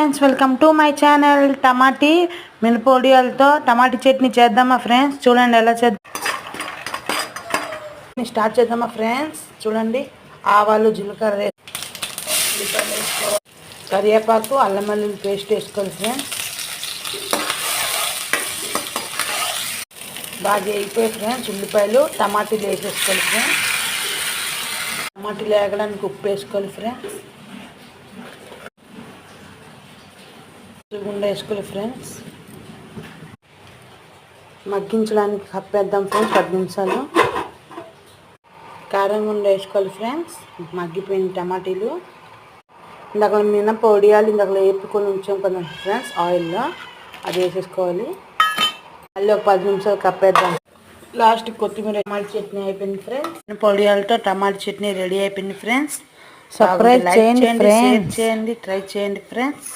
Friends, welcome to my channel. Tomato మిరపొడియాలతో tomato chutney చేద్దామా friends? చూడండి ఎలా చేద్దాం. స్టార్ట్ చేద్దామా ఫ్రెండ్స్? చూడండి, ఆవాలు, జీలకర్ర, కరివేపాకు, అల్లం వెల్లుల్లి పేస్ట్ వేసుకోవాలి ఫ్రెండ్స్. బాగా వేయిపోయి ఫ్రెండ్స్ ఉల్లిపాయలు, టమాటీలు వేసేసుకోవాలి ఫ్రెండ్స్. టమాటీలు వేగడానికి ఉప్పు వేసుకోవాలి ఫ్రెండ్స్. గుండె వేసుకోవాలి ఫ్రెండ్స్. మగ్గించడానికి కప్పేద్దాం ఫ్రెండ్స్ 10 నిమిషాలు. కారం గుండె వేసుకోవాలి ఫ్రెండ్స్. మగ్గిపోయిన టమాటీలు ఇందాక మినపొడియాలు ఇందాక వేపుకొని ఉంచాం కదా ఫ్రెండ్స్ ఆయిల్లో, అది వేసేసుకోవాలి. మళ్ళీ ఒక 10 నిమిషాలు కప్పేద్దాం. లాస్ట్ కొత్తిమీర. టమాటా చట్నీ అయిపోయింది ఫ్రెండ్స్. పొడియాలతో టమాటా చట్నీ రెడీ అయిపోయింది ఫ్రెండ్స్. సబ్స్క్రైబ్ చేయండి, షేర్ చేయండి, ట్రై చేయండి ఫ్రెండ్స్.